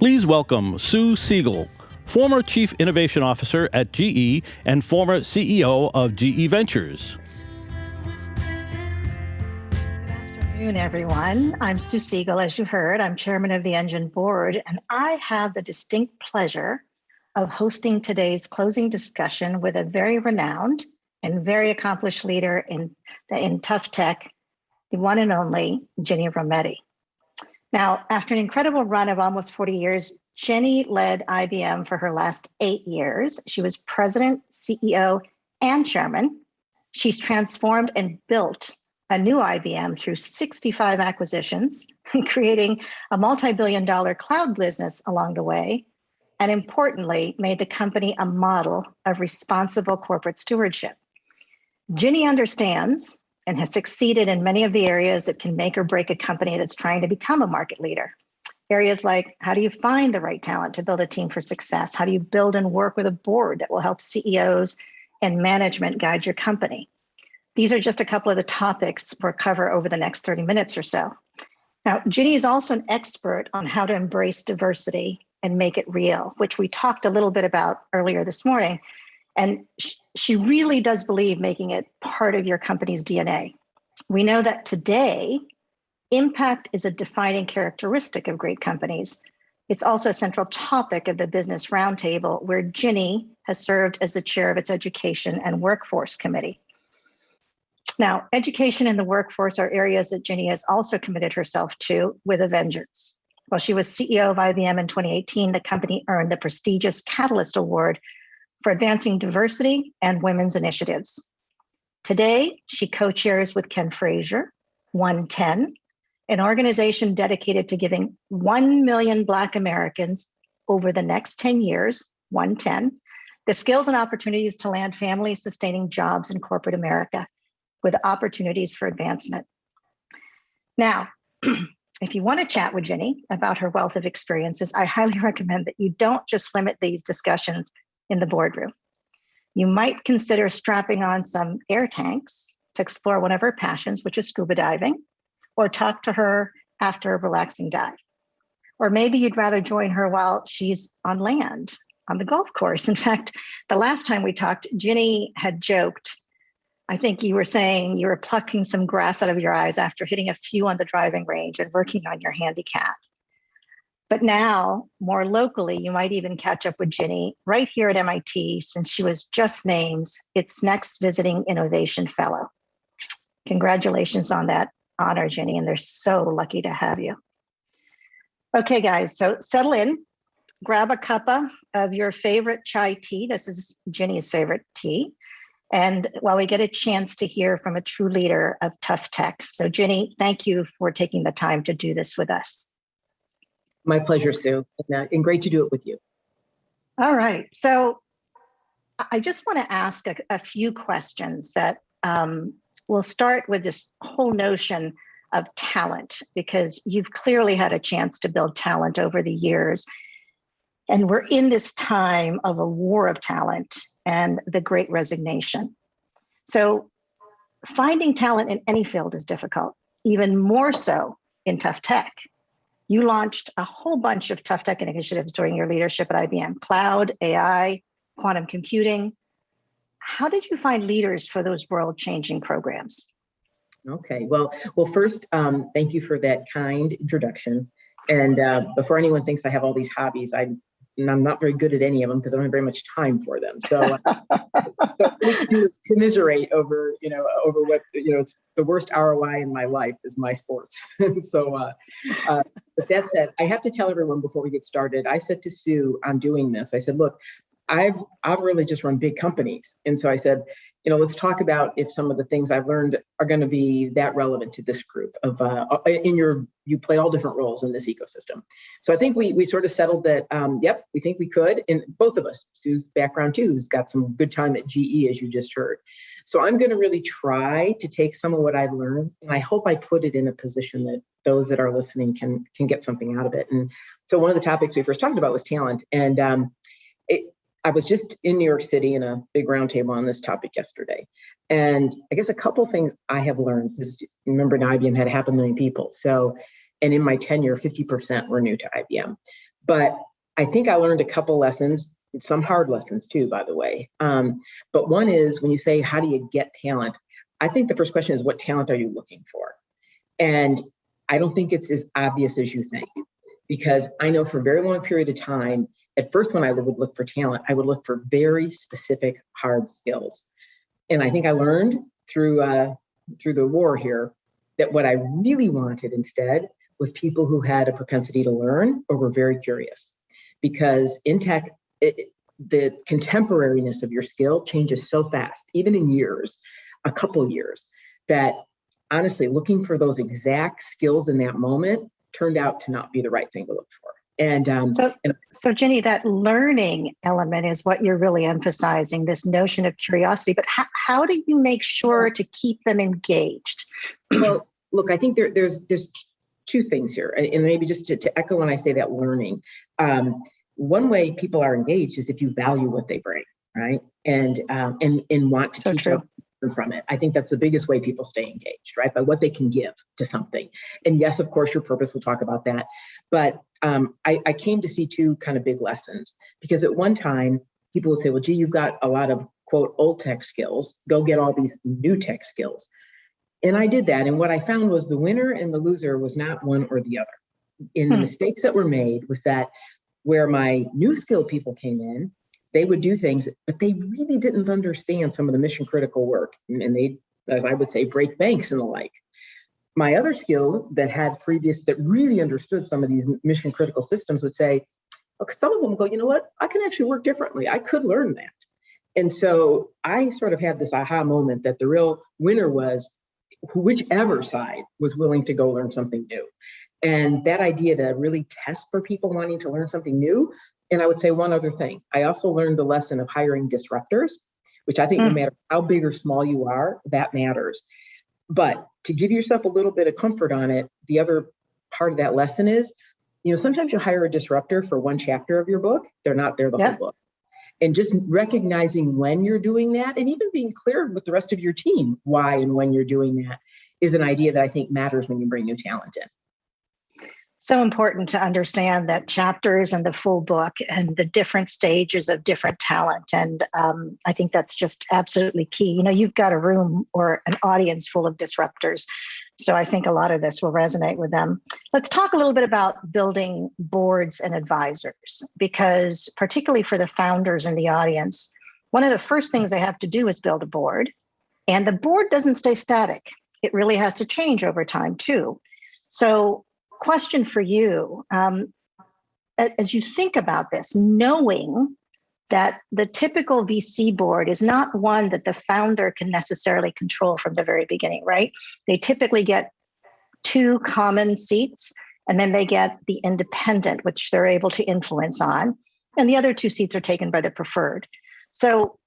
Please welcome Sue Siegel, former Chief Innovation Officer at GE and former CEO of GE Ventures. Good afternoon, everyone. I'm Sue Siegel, as you heard. I'm chairman of the Engine board, and I have the distinct pleasure of hosting today's closing discussion with a very renowned and very accomplished leader in tough tech, the one and only Ginni Rometty. Now, after an incredible run of almost 40 years, Ginni led IBM for her last 8 years. She was president, CEO, and chairman. She's transformed and built a new IBM through 65 acquisitions, creating a multi-billion-dollar cloud business along the way, and importantly, made the company a model of responsible corporate stewardship. Ginni understands and has succeeded in many of the areas that can make or break a company that's trying to become a market leader. Areas like, how do you find the right talent to build a team for success? How do you build and work with a board that will help CEOs and management guide your company? These are just a couple of the topics we'll cover over the next 30 minutes or so. Now, Ginni is also an expert on how to embrace diversity and make it real, which we talked a little bit about earlier this morning. And she really does believe making it part of your company's DNA. We know that today, impact is a defining characteristic of great companies. It's also a central topic of the Business Roundtable, where Ginni has served as the chair of its Education and Workforce Committee. Now, education and the workforce are areas that Ginni has also committed herself to with a vengeance. While she was CEO of IBM in 2018, the company earned the prestigious Catalyst Award for advancing diversity and women's initiatives. Today, she co-chairs with Ken Frazier, 110, an organization dedicated to giving 1 million Black Americans over the next 10 years, 110, the skills and opportunities to land family-sustaining jobs in corporate America with opportunities for advancement. Now, if you want to chat with Ginni about her wealth of experiences, I highly recommend that you don't just limit these discussions in the boardroom. You might consider strapping on some air tanks to explore one of her passions, which is scuba diving, or talk to her after a relaxing dive. Or maybe you'd rather join her while she's on land, on the golf course. In fact, the last time we talked, Ginni had joked, I think you were saying you were plucking some grass out of your eyes after hitting a few on the driving range and working on your handicap. But now, more locally, you might even catch up with Ginni right here at MIT, since she was just named its next Visiting Innovation Fellow. Congratulations on that honor, Ginni, and they're so lucky to have you. Okay, guys, so settle in, grab a cuppa of your favorite chai tea. This is Ginni's favorite tea. And while we get a chance to hear from a true leader of tough tech. So Ginni, thank you for taking the time to do this with us. My pleasure, Sue, and great to do it with you. All right, so I just want to ask a few questions that we'll start with this whole notion of talent, because you've clearly had a chance to build talent over the years. And we're in this time of a war of talent and the Great Resignation. So finding talent in any field is difficult, even more so in tough tech. You launched a whole bunch of tough tech initiatives during your leadership at IBM: cloud, AI, quantum computing. How did you find leaders for those world-changing programs? Okay, well, first, thank you for that kind introduction. And before anyone thinks I have all these hobbies, I'm not very good at any of them because I don't have very much time for them. So, what we can do is commiserate over what, it's the worst ROI in my life is my sports. So, but that said, I have to tell everyone before we get started, I said to Sue on doing this, I said, look, I've really just run big companies. And so I said, let's talk about if some of the things I've learned are going to be that relevant to this group of, you play all different roles in this ecosystem. So I think we sort of settled that, yep, we think we could. And both of us, Sue's background too, who's got some good time at GE, as you just heard. So I'm going to really try to take some of what I've learned, and I hope I put it in a position that those that are listening can get something out of it. And so one of the topics we first talked about was talent. And I was just in New York City in a big roundtable on this topic yesterday. And I guess a couple things I have learned is, remember, IBM had 500,000 people. So, and in my tenure, 50% were new to IBM. But I think I learned a couple lessons, some hard lessons too, by the way. But one is when you say, how do you get talent? I think the first question is, what talent are you looking for? And I don't think it's as obvious as you think, because I know for a very long period of time, at first when I would look for talent, I would look for very specific hard skills. And I think I learned through the war here that what I really wanted instead was people who had a propensity to learn or were very curious. Because in tech, the contemporariness of your skill changes so fast, even in years, a couple years, that honestly, looking for those exact skills in that moment turned out to not be the right thing to look for. And so Ginni, that learning element is what you're really emphasizing, this notion of curiosity. But how do you make sure to keep them engaged? Well, look, I think there's two things here, and maybe just to echo when I say that learning. One way people are engaged is if you value what they bring, right? And want to teach them from it. I think that's the biggest way people stay engaged, right? By what they can give to something. And yes, of course, your purpose, we'll talk about that. But I came to see two kind of big lessons, because at one time, people would say, well, gee, you've got a lot of, quote, old tech skills. Go get all these new tech skills. And I did that. And what I found was the winner and the loser was not one or the other. And the mistakes that were made was that where my new skill people came in, they would do things, but they really didn't understand some of the mission critical work. And they, as I would say, break banks and the like. My other skill that really understood some of these mission critical systems would say, okay, some of them go, you know what, I can actually work differently. I could learn that. And so I sort of had this aha moment that the real winner was whichever side was willing to go learn something new. And that idea to really test for people wanting to learn something new. And I would say one other thing. I also learned the lesson of hiring disruptors, which I think no matter how big or small you are, that matters. But to give yourself a little bit of comfort on it, the other part of that lesson is, sometimes you hire a disruptor for one chapter of your book. They're not there the whole book. And just recognizing when you're doing that, and even being clear with the rest of your team why and when you're doing that, is an idea that I think matters when you bring new talent in. So important to understand that chapters and the full book and the different stages of different talent. And I think that's just absolutely key. You've got a room or an audience full of disruptors. So I think a lot of this will resonate with them. Let's talk a little bit about building boards and advisors, because particularly for the founders in the audience, one of the first things they have to do is build a board. And the board doesn't stay static. It really has to change over time too. So question for you, as you think about this, knowing that the typical VC board is not one that the founder can necessarily control from the very beginning, right? They typically get 2 common seats, and then they get the independent, which they're able to influence on, and the other 2 seats are taken by the preferred. So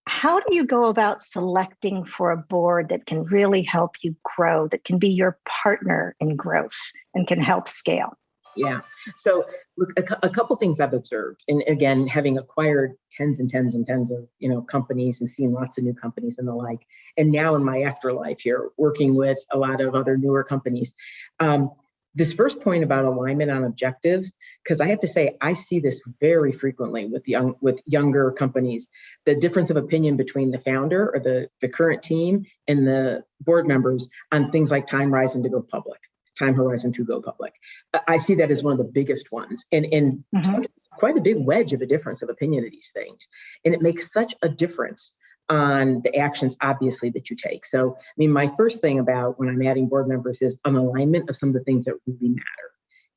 how do you go about selecting for a board that can really help you grow, that can be your partner in growth and can help scale? Yeah. So look, a couple things I've observed, and again, having acquired tens and tens and tens of companies and seen lots of new companies and the like, and now in my afterlife here, working with a lot of other newer companies. This first point about alignment on objectives, because I have to say, I see this very frequently with younger companies, the difference of opinion between the founder or the current team and the board members on things like time horizon to go public. I see that as one of the biggest ones, and sometimes quite a big wedge of a difference of opinion of these things. And it makes such a difference on the actions, obviously, that you take. So, my first thing about when I'm adding board members is an alignment of some of the things that really matter.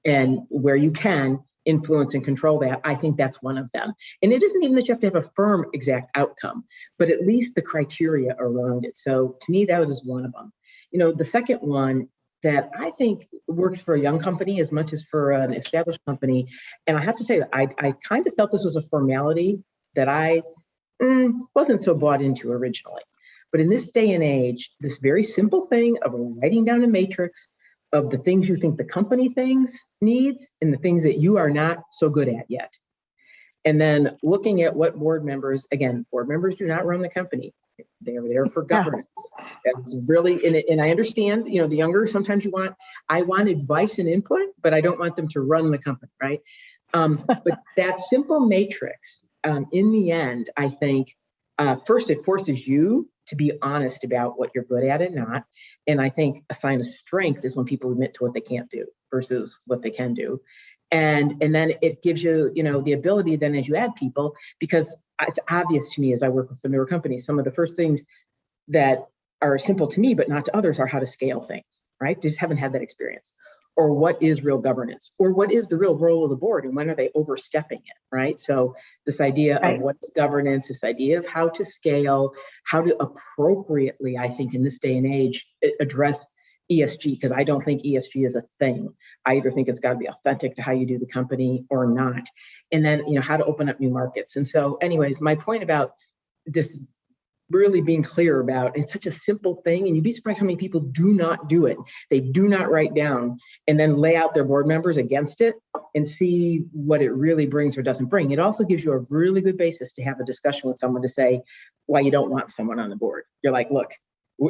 And where you can influence and control that, I think that's one of them. And it isn't even that you have to have a firm exact outcome, but at least the criteria around it. So to me, that was one of them. The second one that I think works for a young company as much as for an established company. And I have to say that I kind of felt this was a formality that I wasn't so bought into originally. But in this day and age, this very simple thing of writing down a matrix of the things you think the company needs and the things that you are not so good at yet. And then looking at what board members do not run the company. They're there for governance. That's really, and I understand, the younger, sometimes I want advice and input, but I don't want them to run the company, right? But that simple matrix, in the end, I think, first, it forces you to be honest about what you're good at and not. And I think a sign of strength is when people admit to what they can't do versus what they can do. And then it gives you, the ability then as you add people, because it's obvious to me as I work with some newer companies, some of the first things that are simple to me, but not to others, are how to scale things, right? Just haven't had that experience. Or what is real governance? Or what is the real role of the board? And when are they overstepping it, right? So this idea of what's governance, this idea of how to scale, how to appropriately, I think in this day and age, address ESG, because I don't think ESG is a thing. I either think it's got to be authentic to how you do the company or not. And then, how to open up new markets. And so anyways, my point about this really being clear about, it's such a simple thing, and you'd be surprised how many people do not do it. They do not write down and then lay out their board members against it and see what it really brings or doesn't bring. It also gives you a really good basis to have a discussion with someone to say why you don't want someone on the board. You're like, look,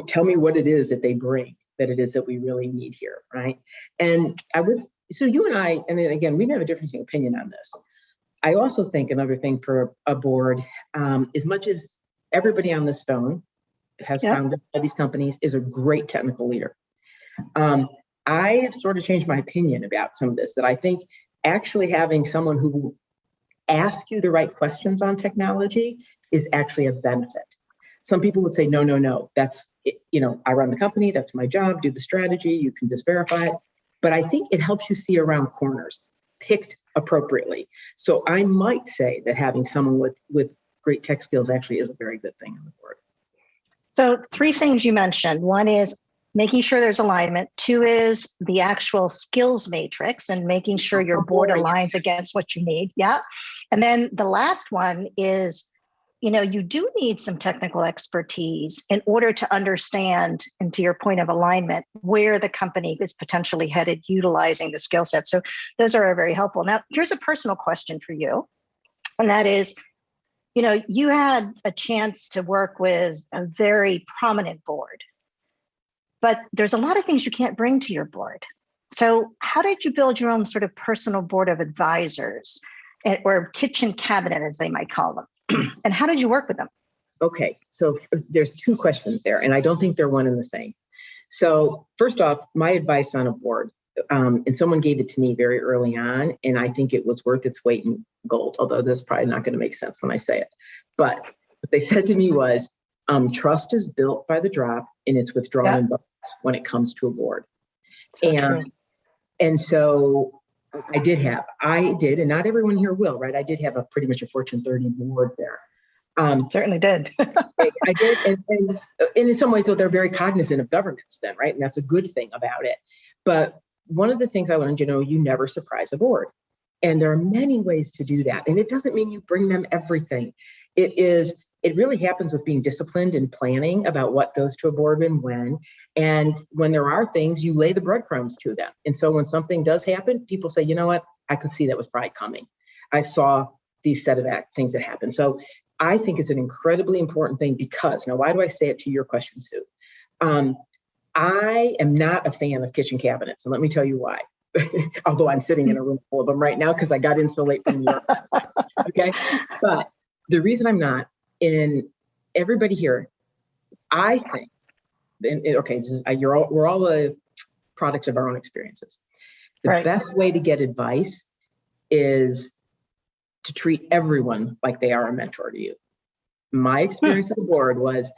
tell me what it is that they bring, that it is that we really need here, right? And so you and I, and then again, we may have a difference in opinion on this. I also think another thing for a board, as much as everybody on this phone has founded all these companies is a great technical leader. I have sort of changed my opinion about some of this, that I think actually having someone who asks you the right questions on technology is actually a benefit. Some people would say, no, that's, I run the company, that's my job, do the strategy, you can just verify it. But I think it helps you see around corners, picked appropriately. So I might say that having someone with great tech skills actually is a very good thing on the board. So 3 things you mentioned. One is making sure there's alignment. 2 is the actual skills matrix and making sure your board aligns against what you need. Yeah. And then the last one is, you do need some technical expertise in order to understand, and to your point of alignment, where the company is potentially headed utilizing the skill set. So those are very helpful. Now, here's a personal question for you. And that is, you had a chance to work with a very prominent board, but there's a lot of things you can't bring to your board. So how did you build your own sort of personal board of advisors, or kitchen cabinet, as they might call them? And how did you work with them? Okay, so there's 2 questions there, and I don't think they're one and the same. So first off, my advice on a board, and someone gave it to me very early on, and I think it was worth its weight in gold, although this is probably not going to make sense when I say it. But what they said to me was, trust is built by the drop, and it's withdrawn in buckets when it comes to a board. And so I did, and not everyone here will, right? I did have pretty much a Fortune 30 board there. Certainly did. I did, and in some ways, though, they're very cognizant of governance then, right? And that's a good thing about it. But one of the things I learned, you never surprise a board. And there are many ways to do that. And it doesn't mean you bring them everything. It really happens with being disciplined and planning about what goes to a board and when. And when there are things, you lay the breadcrumbs to them. And so when something does happen, people say, you know what, I could see that was probably coming. I saw these set of things that happen. So I think it's an incredibly important thing because, now why do I say it to your question, Sue? I am not a fan of kitchen cabinets, and let me tell you why. Although I'm sitting in a room full of them right now because I got in so late from New York. Okay, but the reason I'm not, in everybody here, I think, we're all a product of our own experiences. The best way to get advice is to treat everyone like they are a mentor to you. My experience at the board was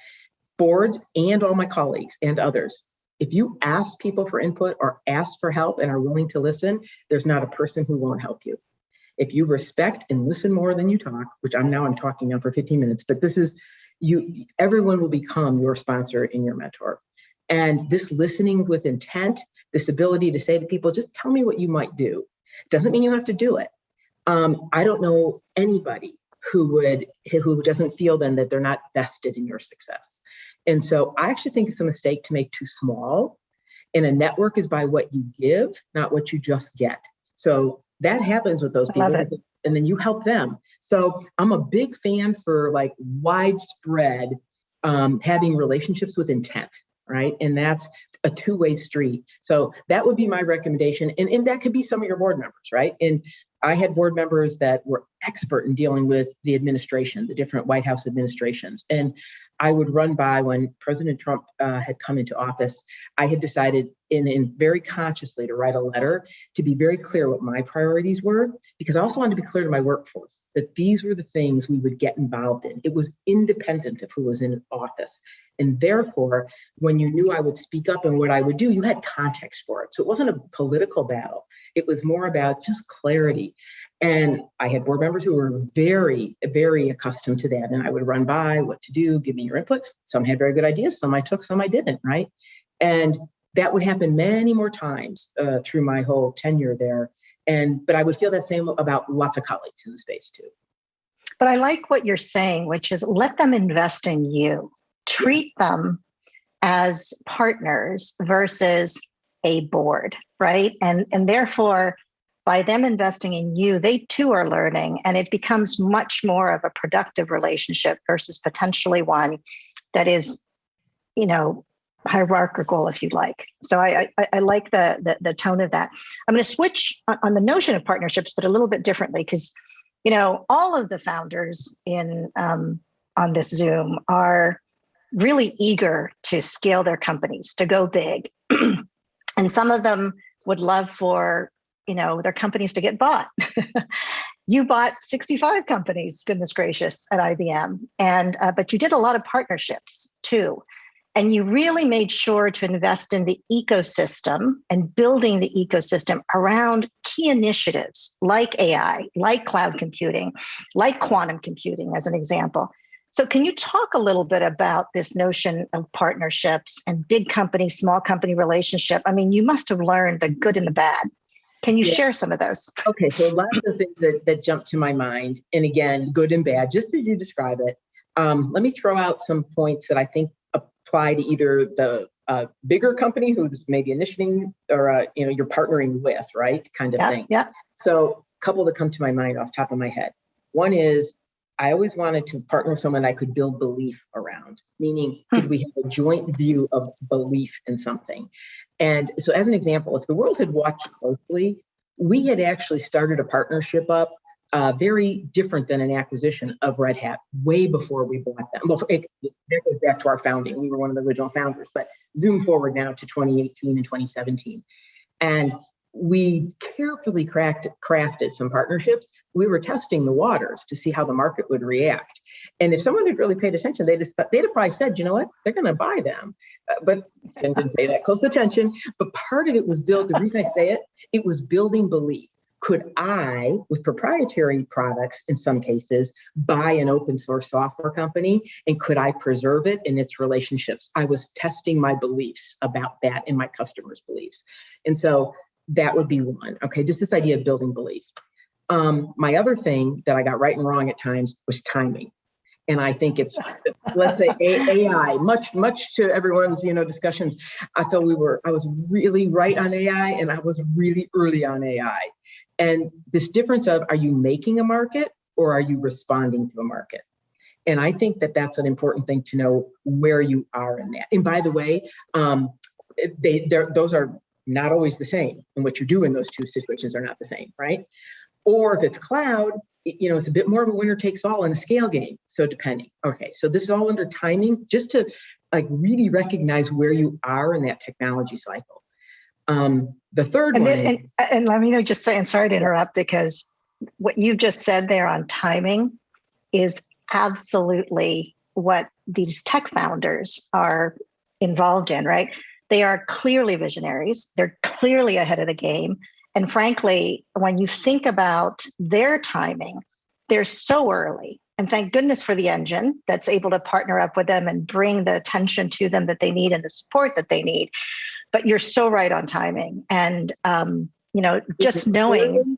boards and all my colleagues and others. If you ask people for input or ask for help and are willing to listen, there's not a person who won't help you. If you respect and listen more than you talk, which I'm talking now for 15 minutes, but this is everyone will become your sponsor and your mentor. And this listening with intent, this ability to say to people, just tell me what you might do. Doesn't mean you have to do it. I don't know anybody who doesn't feel then that they're not vested in your success. And so I actually think it's a mistake to make too small. And a network is by what you give, not what you just get. So that happens with those people. And then you help them. So I'm a big fan for like widespread having relationships with intent, right? And that's a two-way street. So that would be my recommendation. And that could be some of your board members, right? And I had board members that were expert in dealing with the administration, the different White House administrations. And I would run by when President Trump had come into office. I had decided in very consciously to write a letter to be very clear what my priorities were, because I also wanted to be clear to my workforce that these were the things we would get involved in. It was independent of who was in office. And therefore, when you knew I would speak up and what I would do, you had context for it. So it wasn't a political battle. It was more about just clarity. And I had board members who were very, very accustomed to that. And I would run by what to do, give me your input. Some had very good ideas, some I took, some I didn't, right? And that would happen many more times through my whole tenure there. But I would feel that same about lots of colleagues in the space too. But I like what you're saying, which is let them invest in you. Treat them as partners versus a board, right? And therefore, by them investing in you, they too are learning, and it becomes much more of a productive relationship versus potentially one that is, hierarchical, if you like. So I like the tone of that. I'm going to switch on the notion of partnerships, but a little bit differently, because all of the founders on this Zoom are really eager to scale their companies, to go big. And some of them would love for, their companies to get bought. You bought 65 companies, goodness gracious, at IBM. But you did a lot of partnerships too. And you really made sure to invest in the ecosystem and building the ecosystem around key initiatives like AI, like cloud computing, like quantum computing, as an example. So can you talk a little bit about this notion of partnerships and big company, small company relationship? I mean, you must have learned the good and the bad. Can you share some of those? Okay, so a lot of the things that jump to my mind, and again, good and bad, just as you describe it, let me throw out some points that I think apply to either the bigger company who's maybe initiating or, you're partnering with, right, kind of thing. Yeah. So a couple that come to my mind off the top of my head. One is, I always wanted to partner with someone I could build belief around, meaning could we have a joint view of belief in something? And so as an example, if the world had watched closely, we had actually started a partnership up very different than an acquisition of Red Hat way before we bought them. Well, that goes back to our founding. We were one of the original founders, but zoom forward now to 2018 and 2017. And we carefully crafted some partnerships. We were testing the waters to see how the market would react. And if someone had really paid attention, they'd have probably said, you know what, they're going to buy them. But didn't pay that close attention. But part of it was built, the reason I say it was building belief. Could I, with proprietary products in some cases, buy an open source software company? And could I preserve it in its relationships? I was testing my beliefs about that and my customers' beliefs. And so that would be one. Okay, just this idea of building belief. My other thing that I got right and wrong at times was timing. And I think it's, let's say AI, much to everyone's, discussions. I felt I was really right on AI and I was really early on AI. And this difference of, are you making a market or are you responding to a market? And I think that that's an important thing to know where you are in that. And by the way, those are not always the same. And what you do in those two situations are not the same, right? Or if it's cloud, it's a bit more of a winner takes all in a scale game. So depending. Okay, so this is all under timing, just to really recognize where you are in that technology cycle. The third one and let me just say, and sorry to interrupt, because what you just said there on timing is absolutely what these tech founders are involved in, right? They are clearly visionaries. They're clearly ahead of the game. And frankly, when you think about their timing, they're so early. And thank goodness for the engine that's able to partner up with them and bring the attention to them that they need and the support that they need. But you're so right on timing. And, just knowing.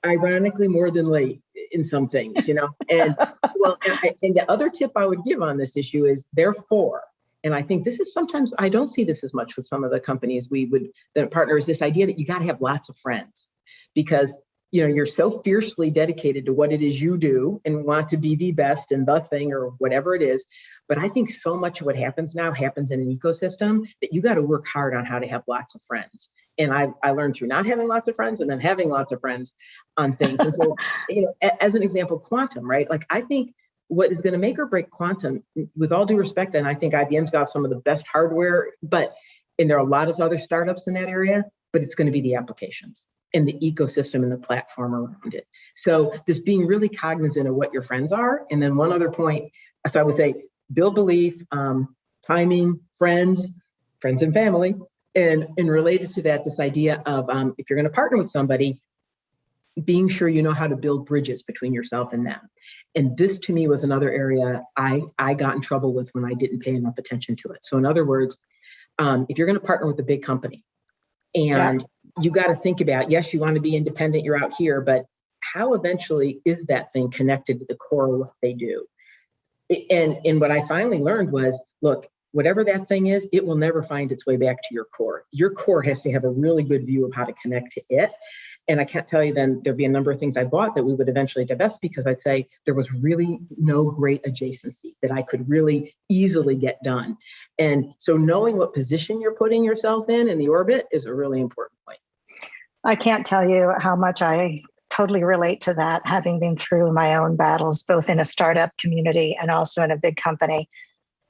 Ironically, more than late in some things, And well, and the other tip I would give on this issue is therefore. And I think this is sometimes, I don't see this as much with some of the companies that partner, is this idea that you got to have lots of friends, because you're so fiercely dedicated to what it is you do and want to be the best in the thing or whatever it is. But I think so much of what happens now happens in an ecosystem that you got to work hard on how to have lots of friends. And I learned through not having lots of friends and then having lots of friends on things. And so, as an example, quantum, right? Like, I think what is going to make or break quantum, with all due respect, and I think IBM's got some of the best hardware, and there are a lot of other startups in that area, but it's going to be the applications and the ecosystem and the platform around it. So this being really cognizant of what your friends are. And then one other point, so I would say build belief, timing, friends and family. And related to that, this idea of if you're going to partner with somebody, being sure you know how to build bridges between yourself and them. And this to me was another area I got in trouble with when I didn't pay enough attention to it. So in other words, if you're going to partner with a big company and you got to think about, yes, you want to be independent, you're out here, but how eventually is that thing connected to the core of what they do? And what I finally learned was, look, whatever that thing is, it will never find its way back to your core. Your core has to have a really good view of how to connect to it. And I can't tell you then there'd be a number of things I bought that we would eventually divest because I'd say there was really no great adjacency that I could really easily get done. And so knowing what position you're putting yourself in the orbit is a really important point. I can't tell you how much I totally relate to that, having been through my own battles, both in a startup community and also in a big company.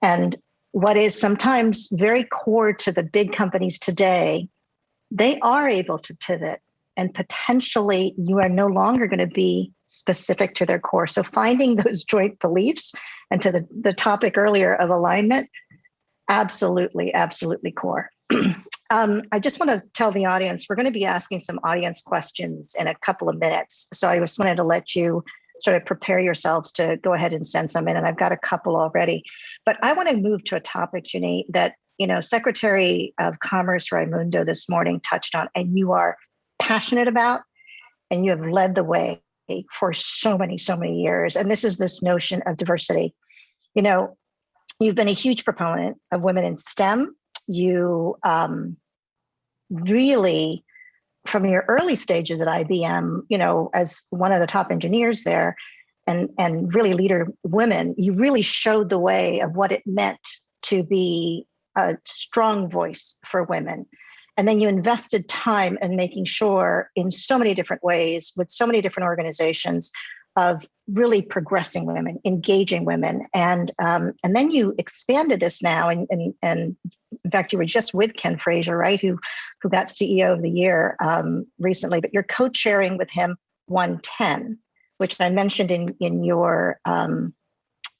And what is sometimes very core to the big companies today, they are able to pivot and potentially you are no longer going to be specific to their core. So finding those joint beliefs and to the topic earlier of alignment, absolutely, absolutely core. I just want to tell the audience, we're going to be asking some audience questions in a couple of minutes. So I just wanted to let you sort of prepare yourselves to go ahead and send some in. And I've got a couple already. But I want to move to a topic, Ginni, that Secretary of Commerce Raimundo this morning touched on, and you are passionate about, and you have led the way for so many years. And this is this notion of diversity. You've been a huge proponent of women in STEM. You really, from your early stages at IBM, as one of the top engineers there and really leader women, you really showed the way of what it meant to be a strong voice for women. And then you invested time in making sure in so many different ways with so many different organizations of really progressing women, engaging women. And then you expanded this now. And in fact, you were just with Ken Frazier, right? Who got CEO of the Year recently, but you're co-chairing with him 110, which I mentioned in your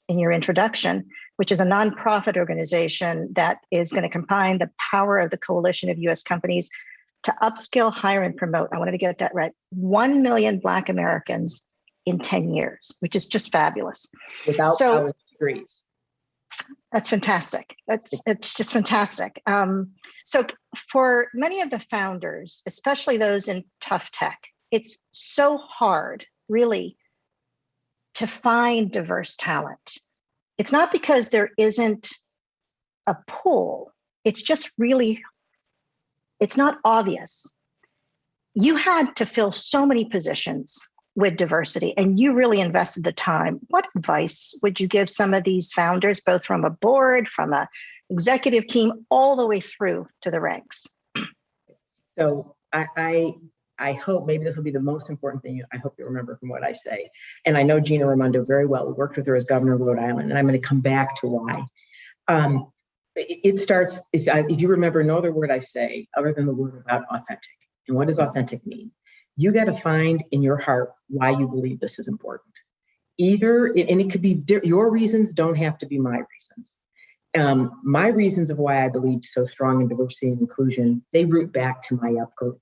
introduction, which is a nonprofit organization that is going to combine the power of the coalition of U.S. companies to upskill, hire, and promote. I wanted to get that right. 1 million Black Americans in 10 years, which is just fabulous. Without college degrees. That's fantastic. It's just fantastic. So for many of the founders, especially those in tough tech, it's so hard, really, to find diverse talent. It's not because there isn't a pool. It's just really, it's not obvious. You had to fill so many positions with diversity, and you really invested the time. What advice would you give some of these founders, both from a board, from an executive team, all the way through to the ranks? So I hope maybe this will be the most important thing I hope you remember from what I say. And I know Ginni Rometty very well. We worked with her as governor of Rhode Island, and I'm going to come back to why. It starts, if you remember no other word I say other than the word about authentic. And what does authentic mean? You got to find in your heart why you believe this is important. Either, and it could be your reasons don't have to be my reasons. My reasons of why I believed so strong in diversity and inclusion, they root back to my upbringing.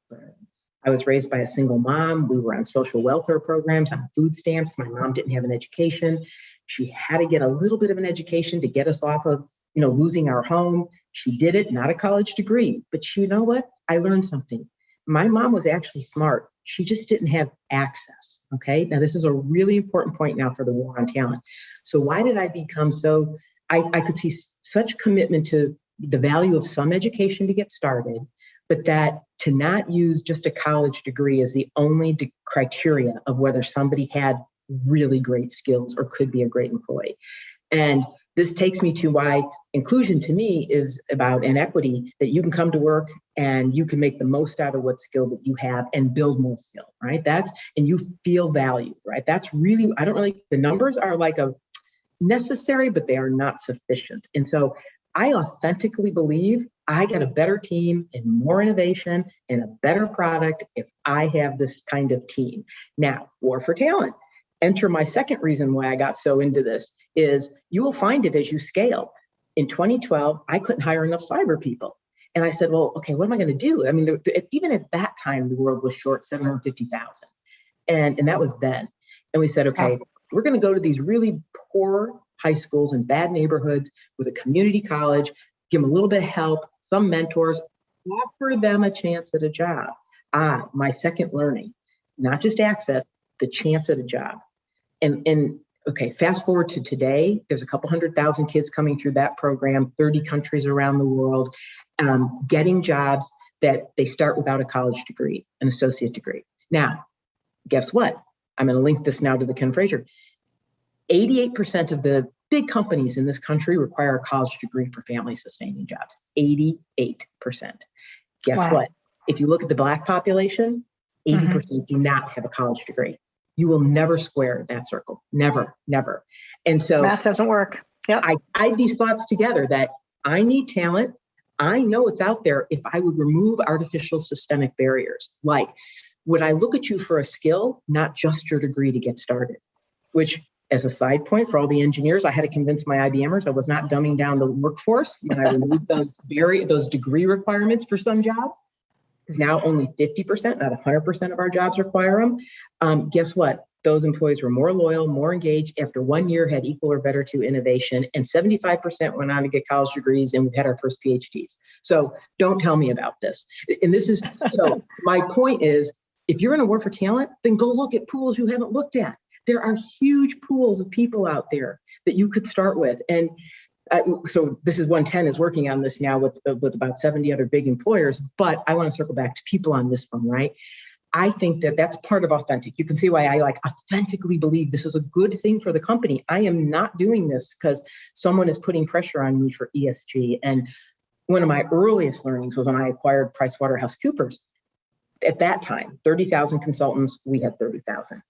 I was raised by a single mom. We were on social welfare programs, on food stamps. My mom didn't have an education. She had to get a little bit of an education to get us off of, losing our home. She did it, not a college degree, but you know what? I learned something. My mom was actually smart. She just didn't have access. Okay. Now this is a really important point now for the war on talent. So why did I become so, I could see such commitment to the value of some education to get started, but that to not use just a college degree as the only criteria of whether somebody had really great skills or could be a great employee. And this takes me to why inclusion to me is about inequity, that you can come to work and you can make the most out of what skill that you have and build more skill, right? And you feel valued, right? That's really, the numbers are like a necessary, but they are not sufficient. And so I authentically believe I get a better team and more innovation and a better product if I have this kind of team. Now, war for talent. Enter my second reason why I got so into this is you will find it as you scale. In 2012, I couldn't hire enough cyber people. And I said, well, okay, what am I going to do? I mean, even at that time, the world was short 750,000. And that was then. And we said, okay, we're going to go to these really poor high schools in bad neighborhoods with a community college, give them a little bit of help, some mentors, offer them a chance at a job. My second learning, not just access, the chance at a job. And okay, fast forward to today, there's a couple 100,000 kids coming through that program, 30 countries around the world, getting jobs that they start without a college degree, an associate degree. Now, guess what? I'm going to link this now to the Ken Fraser. 88% of the big companies in this country require a college degree for family sustaining jobs. 88%. Guess what? If you look at the Black population, 80% do not have a college degree. You will never square that circle. Never, never. And so math doesn't work. Yep. I tied these thoughts together that I need talent. I know it's out there if I would remove artificial systemic barriers. Like, would I look at you for a skill, not just your degree to get started? Which, as a side point for all the engineers, I had to convince my IBMers I was not dumbing down the workforce when I removed those degree requirements for some jobs. Because now only 50%, not 100% of our jobs require them. Guess what? Those employees were more loyal, more engaged. After 1 year, had equal or better to innovation, and 75% went on to get college degrees, and we've had our first PhDs. So don't tell me about this. And this is, so my point is, if you're in a war for talent, then go look at pools you haven't looked at. There are huge pools of people out there that you could start with. And so this is 110 is working on this now with about 70 other big employers, but I want to circle back to people on this one, right? I think that that's part of authentic. You can see why I authentically believe this is a good thing for the company. I am not doing this because someone is putting pressure on me for ESG. And one of my earliest learnings was when I acquired PricewaterhouseCoopers. At that time, 30,000 consultants, we had 30,000.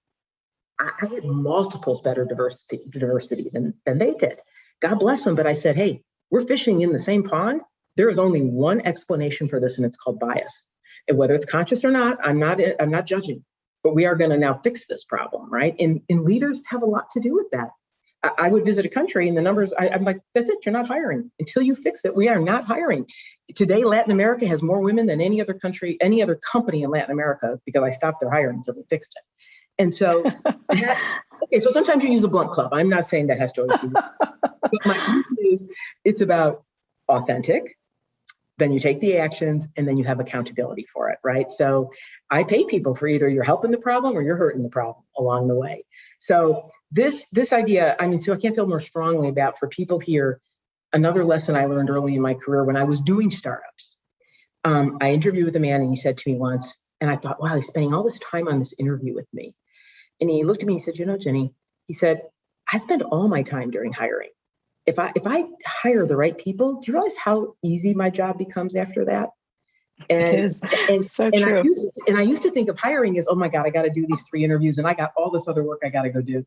I had multiples better diversity than they did. God bless them. But I said, hey, we're fishing in the same pond. There is only one explanation for this, and it's called bias. And whether it's conscious or not, I'm not judging. But we are going to now fix this problem, right? And leaders have a lot to do with that. I would visit a country and the numbers, I'm like, that's it, you're not hiring. Until you fix it, we are not hiring. Today, Latin America has more women than any other country, any other company in Latin America, because I stopped their hiring until we fixed it. And so, okay, so sometimes you use a blunt club. I'm not saying that has to always be. But my point is, it's about authentic. Then you take the actions and then you have accountability for it, right? So I pay people for either you're helping the problem or you're hurting the problem along the way. So this idea, so I can't feel more strongly about for people here, another lesson I learned early in my career when I was doing startups. I interviewed with a man and he said to me once, and I thought, wow, he's spending all this time on this interview with me. And he looked at me and he said, Ginni, he said, I spend all my time during hiring. If I hire the right people, do you realize how easy my job becomes after that? And, it is so true. I used to think of hiring as, oh my God, I got to do these 3 interviews and I got all this other work I got to go do.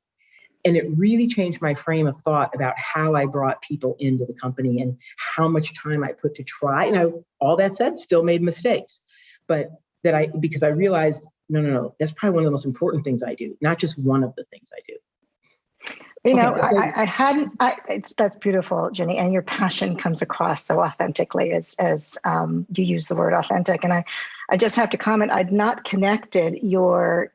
And it really changed my frame of thought about how I brought people into the company and how much time I put to try. And all that said, still made mistakes, but because I realized, no, that's probably one of the most important things I do, not just one of the things I do. That's beautiful, Ginni, and your passion comes across so authentically as you use the word authentic. And I just have to comment, I'd not connected your,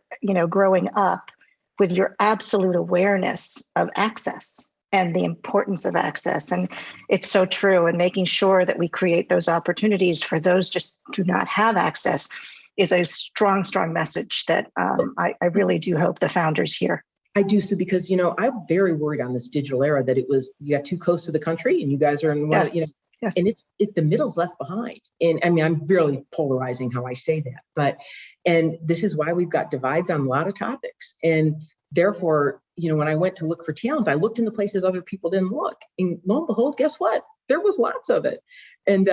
growing up with your absolute awareness of access and the importance of access. And it's so true. And making sure that we create those opportunities for those just do not have access is a strong, strong message that I really do hope the founders hear. I do, so because, I'm very worried on this digital era that you got 2 coasts of the country and you guys are in one, yes. Yes. And it's the middle's left behind. And I mean, I'm really polarizing how I say that, and this is why we've got divides on a lot of topics. And therefore, when I went to look for talent, I looked in the places other people didn't look. And lo and behold, guess what? There was lots of it. And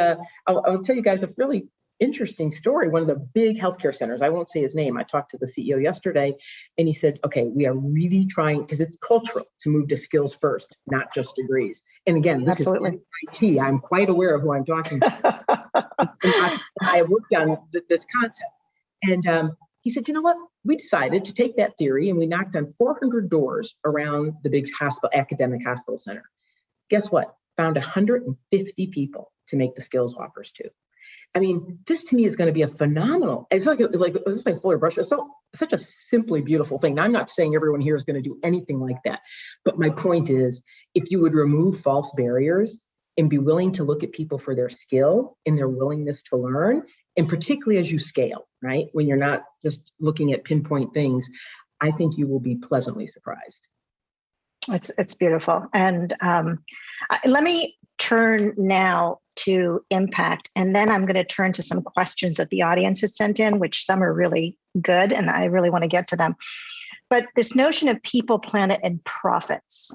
I'll tell you guys a really interesting story. One of the big healthcare centers, I won't say his name. I talked to the CEO yesterday, and he said, okay, we are really trying, because it's cultural to move to skills first, not just degrees. And again, this Absolutely. is IT. I'm quite aware of who I'm talking to. I have worked on this concept. And he said, you know what? We decided to take that theory and we knocked on 400 doors around the big academic hospital center. Guess what? Found 150 people to make the skills offers to. I mean, this to me is going to be a phenomenal, it's like this is like Fuller Brush. It's such a simply beautiful thing. Now, I'm not saying everyone here is going to do anything like that. But my point is, if you would remove false barriers and be willing to look at people for their skill and their willingness to learn, and particularly as you scale, right? When you're not just looking at pinpoint things, I think you will be pleasantly surprised. It's beautiful. And let me turn now to impact, and then I'm going to turn to some questions that the audience has sent in, which some are really good, and I really want to get to them. But this notion of people, planet, and profits,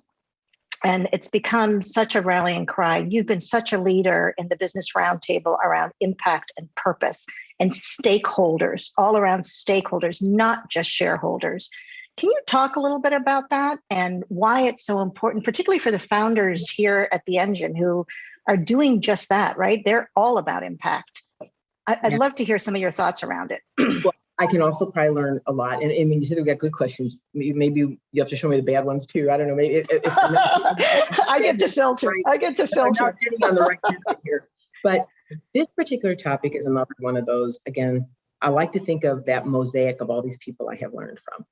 and it's become such a rallying cry. You've been such a leader in the Business Roundtable around impact and purpose and stakeholders, all around stakeholders, not just shareholders. Can you talk a little bit about that and why it's so important, particularly for the founders here at the Engine who are doing just that, right? They're all about impact. I'd love to hear some of your thoughts around it. Well, I can also probably learn a lot. And when you said we got good questions, maybe you have to show me the bad ones too. I don't know. Maybe I get to filter. Right. I get to filter. I'm not getting on the right path here. But this particular topic is another one of those. Again, I like to think of that mosaic of all these people I have learned from.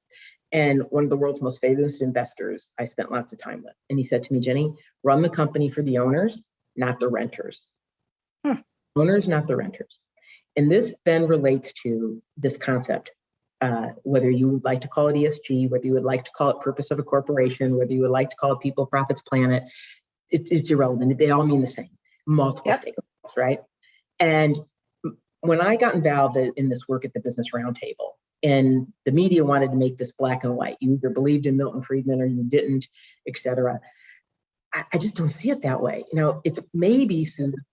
And one of the world's most famous investors I spent lots of time with. And he said to me, Ginni, run the company for the owners, not the renters. Owners, not the renters. And this then relates to this concept, whether you would like to call it ESG, whether you would like to call it purpose of a corporation, whether you would like to call it people, profits, planet, it's irrelevant. They all mean the same, multiple stakeholders, right? And when I got involved in this work at the Business Roundtable, and the media wanted to make this black and white, you either believed in Milton Friedman or you didn't, et cetera. I just don't see it that way. It's maybe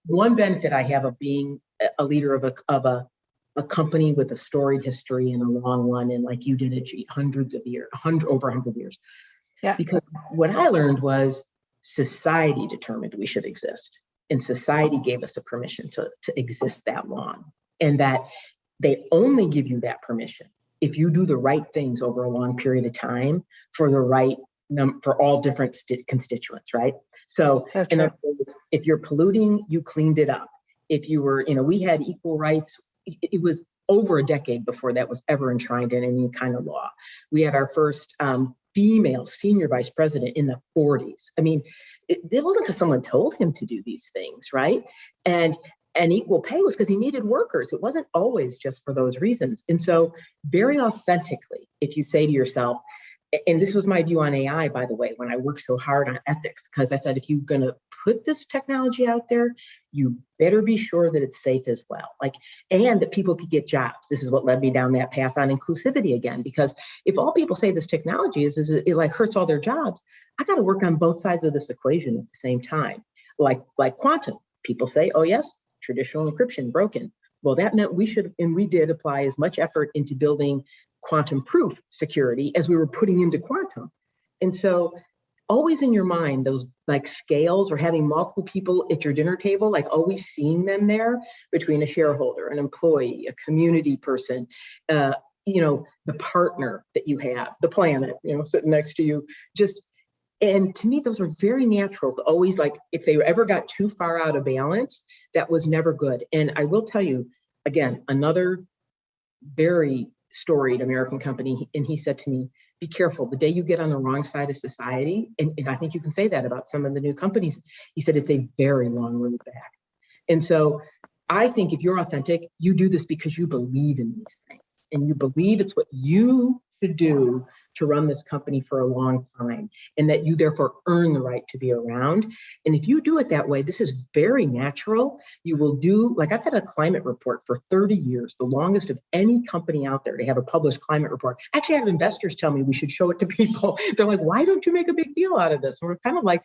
one benefit I have of being a leader of a company with a storied history and a long one, and like you did it, hundreds of years, over 100 years. Yeah. Because what I learned was society determined we should exist, and society gave us a permission to exist that long, and that they only give you that permission if you do the right things over a long period of time for the right for all different constituents, right? So in other words, if you're polluting, you cleaned it up. If you were, we had equal rights. It was over a decade before that was ever enshrined in any kind of law. We had our first female senior vice president in the 40s. I mean, it wasn't because someone told him to do these things, right? And equal pay was because he needed workers. It wasn't always just for those reasons. And so very authentically, if you say to yourself, and this was my view on AI, by the way, when I worked so hard on ethics, because I said, if you're going to put this technology out there, you better be sure that it's safe as well. And that people could get jobs. This is what led me down that path on inclusivity again, because if all people say this technology is it hurts all their jobs, I got to work on both sides of this equation at the same time. Like quantum, people say, oh yes, traditional encryption broken. Well, that meant we should, and we did apply as much effort into building quantum proof security as we were putting into quantum. And so always in your mind, those scales, or having multiple people at your dinner table, always seeing them there between a shareholder, an employee, a community person, the partner that you have, the planet, sitting next to you, and to me, those are very natural to always, if they ever got too far out of balance, that was never good. And I will tell you, again, another very storied American company, and he said to me, be careful, the day you get on the wrong side of society, and I think you can say that about some of the new companies, he said it's a very long road back. And so I think if you're authentic, you do this because you believe in these things, and you believe it's what you to do to run this company for a long time, and that you therefore earn the right to be around. And if you do it that way, this is very natural. You will do, like I've had a climate report for 30 years, the longest of any company out there to have a published climate report. Actually, I have investors tell me we should show it to people. They're like, why don't you make a big deal out of this? And we're kind of like,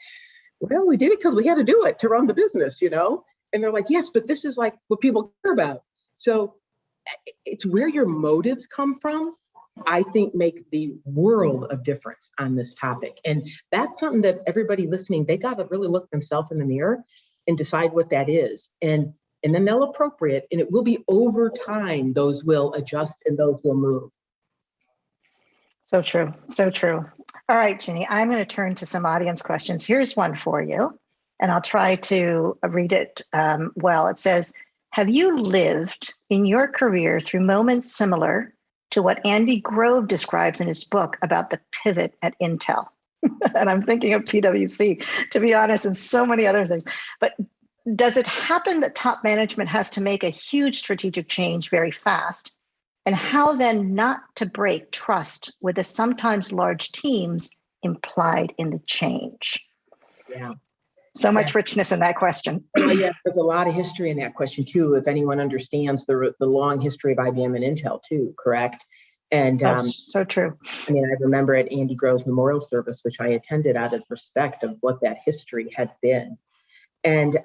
well, we did it because we had to do it to run the business, And they're like, yes, but this is like what people care about. So it's where your motives come from, I think, make the world of difference on this topic. And that's something that everybody listening, they got to really look themselves in the mirror and decide what that is. And then they'll appropriate, and it will be over time, those will adjust and those will move. So true. So true. All right, Ginni, I'm going to turn to some audience questions. Here's one for you, and I'll try to read it well. It says, have you lived in your career through moments similar to what Andy Grove describes in his book about the pivot at Intel? And I'm thinking of PwC, to be honest, and so many other things. But does it happen that top management has to make a huge strategic change very fast? And how then not to break trust with the sometimes large teams implied in the change? Yeah. So much richness in that question. Well, yeah, there's a lot of history in that question too, if anyone understands the long history of IBM and Intel too, correct? And so true. I mean, I remember at Andy Grove's memorial service, which I attended out of respect of what that history had been. And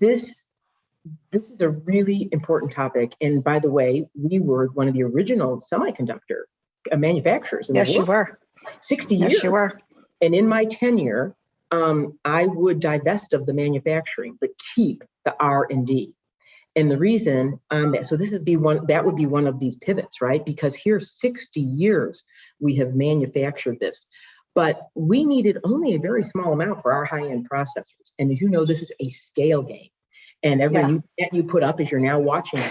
this is a really important topic. And by the way, we were one of the original semiconductor manufacturers in the world. Yes, you were. 60 years. Yes, you were. And in my tenure, I would divest of the manufacturing, but keep the R&D. And the reason on that, so that would be one of these pivots, right? Because here, 60 years, we have manufactured this, but we needed only a very small amount for our high-end processors. And as you know, this is a scale game. And every new net you put up, as you're now watching,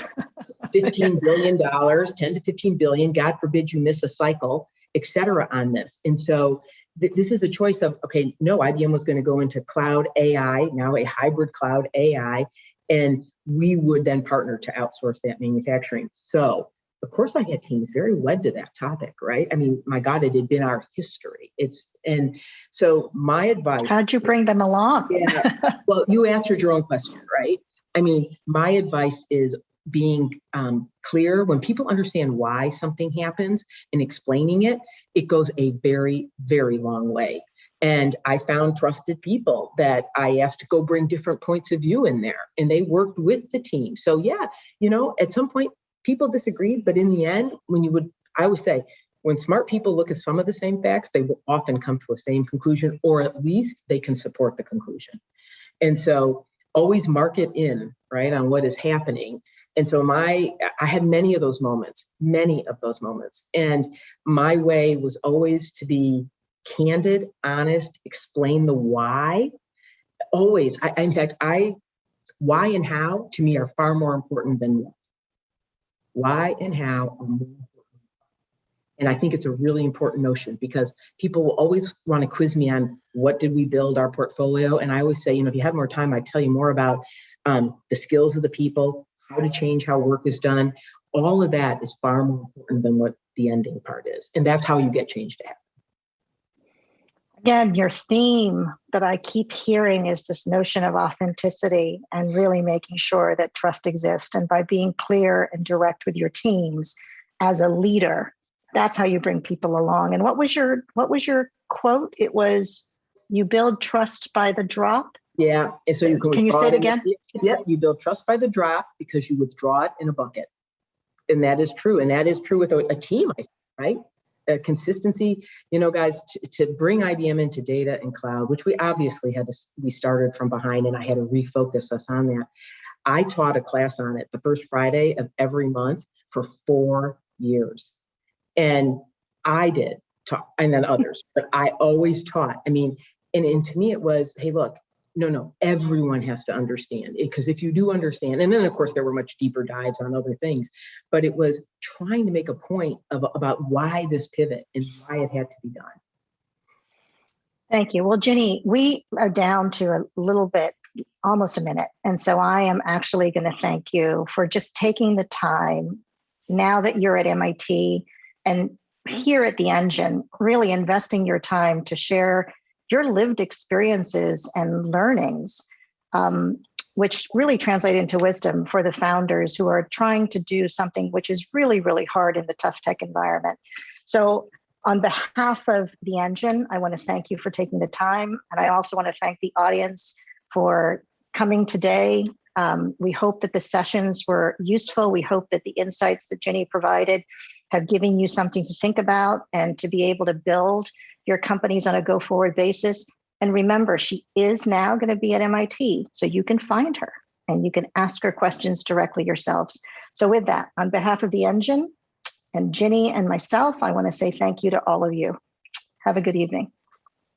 $15 billion, 10 to 15 billion, God forbid you miss a cycle, et cetera, on this. And so this is a choice of, okay, no, IBM was going to go into cloud AI, now a hybrid cloud AI, and we would then partner to outsource that manufacturing. So, of course, I had teams very wed to that topic, right? I mean, my God, it had been our history. And so my advice. How'd you bring them along? Yeah, well, you answered your own question, right? I mean, my advice is being clear. When people understand why something happens and explaining it, it goes a very, very long way. And I found trusted people that I asked to go bring different points of view in there, and they worked with the team. So yeah, at some point people disagreed, but in the end, I always say, when smart people look at some of the same facts, they will often come to a same conclusion, or at least they can support the conclusion. And so always mark it in, right, on what is happening. And so I had many of those moments. And my way was always to be candid, honest, explain the why. Always. Why and how to me are far more important than what. Why and how are more important. And I think it's a really important notion, because people will always want to quiz me on what did we build our portfolio. And I always say, if you have more time, I'd tell you more about the skills of the people, how to change how work is done. All of that is far more important than what the ending part is. And that's how you get change to happen. Again, your theme that I keep hearing is this notion of authenticity and really making sure that trust exists. And by being clear and direct with your teams as a leader, that's how you bring people along. And what was your quote? It was, you build trust by the drop. Yeah. And so can you say it again? Yeah. You build trust by the drop because you withdraw it in a bucket. And that is true. And that is true with a team, right? Consistency, guys, to bring IBM into data and cloud, which we obviously we started from behind, and I had to refocus us on that. I taught a class on it the first Friday of every month for 4 years. And I did talk, and then others, but I always taught. I mean, and to me it was, hey, look, no, everyone has to understand it, because if you do understand, and then of course there were much deeper dives on other things, but it was trying to make a point about why this pivot and why it had to be done. Thank you. Well, Ginni, we are down to a little bit, almost a minute. And so I am actually going to thank you for just taking the time now that you're at MIT And here at the Engine, really investing your time to share your lived experiences and learnings, which really translate into wisdom for the founders who are trying to do something which is really, really hard in the tough tech environment. So on behalf of the Engine, I want to thank you for taking the time. And I also want to thank the audience for coming today. We hope that the sessions were useful. We hope that the insights that Ginni provided have given you something to think about and to be able to build your companies on a go-forward basis. And remember, she is now going to be at MIT, so you can find her and you can ask her questions directly yourselves. So with that, on behalf of the Engine and Ginni and myself, I want to say thank you to all of you. Have a good evening.